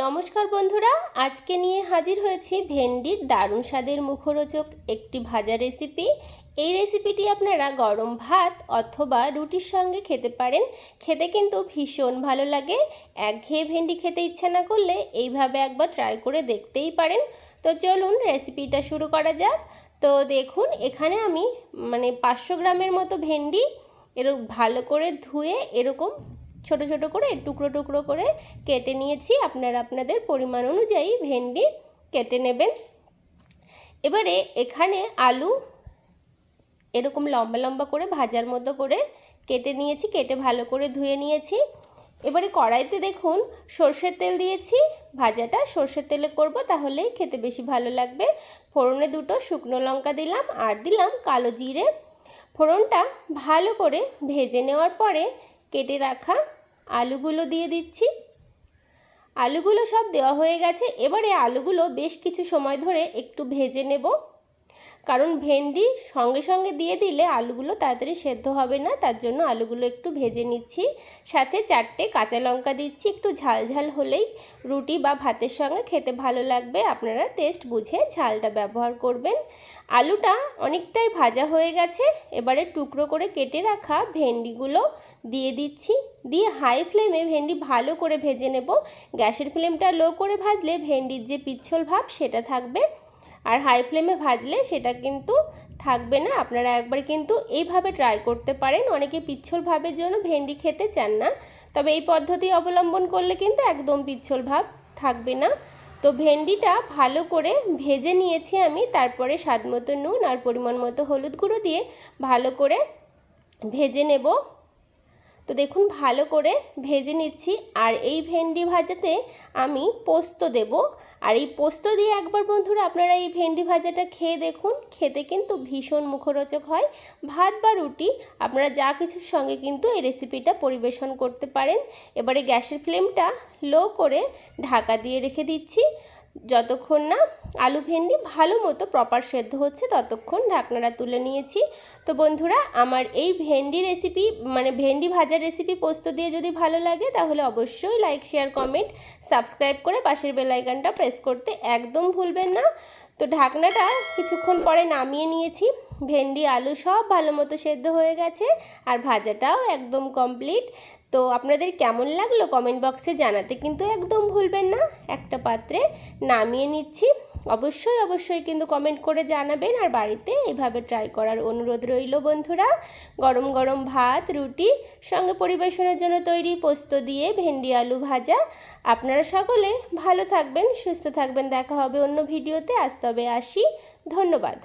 নমস্কার বন্ধুরা, আজকে নিয়ে হাজির হয়েছি ভেন্ডির দারুণ স্বাদের মুখরোচক একটি ভাজা রেসিপি। এই রেসিপিটি আপনারা গরম ভাত অথবা রুটির সঙ্গে খেতে পারেন। খেতে কিন্তু ভীষণ ভালো লাগে। একঘেয়ে ভেন্ডি খেতে ইচ্ছা না করলে এইভাবে একবার ট্রাই করে দেখতেই পারেন। তো চলুন রেসিপিটা শুরু করা যাক। তো দেখুন, এখানে আমি 500 গ্রামের মতো ভেন্ডি এরকম ভালো করে ধুয়ে এরকম ছোট ছোট করে টুকরো টুকরো করে কেটে নিয়েছি। আপনারা আপনাদের পরিমাণ অনুযায়ী ভেন্ডি কেটে নেবেন। এবারে এখানে আলু এরকম লম্বা লম্বা করে ভাজার মতো করে কেটে নিয়েছি, কেটে ভালো করে ধুয়ে নিয়েছি। এবারে কড়াইতে দেখুন সর্ষের তেল দিয়েছি। ভাজাটা সর্ষের তেলে করব, তাহলেই খেতে বেশি ভালো লাগবে। ফোড়নে দুটো শুকনো লঙ্কা দিলাম আর দিলাম কালো জিরে। ফোড়নটা ভালো করে ভেজে নেওয়ার পরে কেটে রাখা আলুগুলো দিয়ে দিচ্ছি। আলুগুলো সব দেওয়া হয়ে গেছে। এবারে আলুগুলো বেশ কিছু সময় ধরে একটু ভেজে নেব, কারণ ভেন্ডি সঙ্গে সঙ্গে দিয়ে দিলে আলুগুলো তাড়াতাড়ি সেদ্ধ হবে না, তার জন্য আলুগুলো একটু ভেজে নিচ্ছি। সাথে 4টে কাঁচা লঙ্কা দিচ্ছি। একটু ঝাল ঝাল হলেই রুটি বা ভাতের সঙ্গে খেতে ভালো লাগবে। আপনারা টেস্ট বুঝে ঝালটা ব্যবহার করবেন। আলুটা অনেকটাই ভাজা হয়ে গেছে। এবারে টুকরো করে কেটে রাখা ভেন্ডিগুলো দিয়ে দিচ্ছি। দিয়ে হাই ফ্লেমে ভেন্ডি ভালো করে ভেজে নেব। গ্যাসের ফ্লেমটা লো করে ভাজলে ভেন্ডির যে পিচ্ছিল ভাব সেটা থাকবে, আর হাই ফ্লেমে ভাজলে সেটা কিন্তু থাকবে না। আপনারা একবার কিন্তু এইভাবে ট্রাই করতে পারেন। অনেকে পিচ্ছিল ভাবের জন্য ভেন্ডি খেতে চান না, তবে এই পদ্ধতি অবলম্বন করলে কিন্তু একদম পিচ্ছিল ভাব থাকবে না। তো ভেন্ডিটা ভালো করে ভেজে নিয়েছি আমি। তারপরে স্বাদ মতো নুন আর পরিমাণ মতো হলুদ গুঁড়ো দিয়ে ভালো করে ভেজে নেব। তো দেখুন ভালো করে ভেজে নিচ্ছি। আর এই ভেন্ডি ভাজাতে আমি পোস্ত দেব। আর এই পোস্ত দিয়ে একবার বন্ধুরা আপনারা এই ভেন্ডি ভাজাটা খেয়ে দেখুন। খেতে কিন্তু ভীষণ মুখরোচক হয়। ভাত বা রুটি আপনারা যা কিছুর সঙ্গে কিন্তু এই রেসিপিটা পরিবেশন করতে পারেন। এবারে গ্যাসের ফ্লেমটা লো করে ঢাকা দিয়ে রেখে দিচ্ছি। যতক্ষণ না আলু ভেন্ডি ভালো মতো প্রপার সেদ্ধ হচ্ছে ততক্ষণ ঢাকনাটা তুলে নিয়েছি। তো বন্ধুরা, আমার এই ভেন্ডি রেসিপি ভেন্ডি ভাজার রেসিপি পোস্ত দিয়ে যদি ভালো লাগে তাহলে অবশ্যই লাইক, শেয়ার, কমেন্ট, সাবস্ক্রাইব করে পাশের বেল আইকনটা প্রেস করতে একদম ভুলবেন না। তো ঢাকনাটা কিছুক্ষণ পরে নামিয়ে নিয়েছি। ভেন্ডি আলু সব ভালো মতো সেদ্ধ হয়ে গেছে আর ভাজাটাও একদম কমপ্লিট। তো আপনাদের কেমন লাগলো কমেন্ট বক্সে জানাতে কিন্তু একদম ভুলবেন না। একটা পাত্রে নামিয়ে নিচ্ছি। অবশ্যই কিন্তু কমেন্ট করে জানাবেন। আর বাড়িতে এইভাবে ট্রাই করার অনুরোধ রইল বন্ধুরা। গরম গরম ভাত রুটি সঙ্গে পরিবেশনের জন্য তৈরি পোস্ত দিয়ে ভেন্ডি আলু ভাজা। আপনারা সকলে ভালো থাকবেন, সুস্থ থাকবেন। দেখা হবে অন্য ভিডিওতে। আজ তবে আসি। ধন্যবাদ।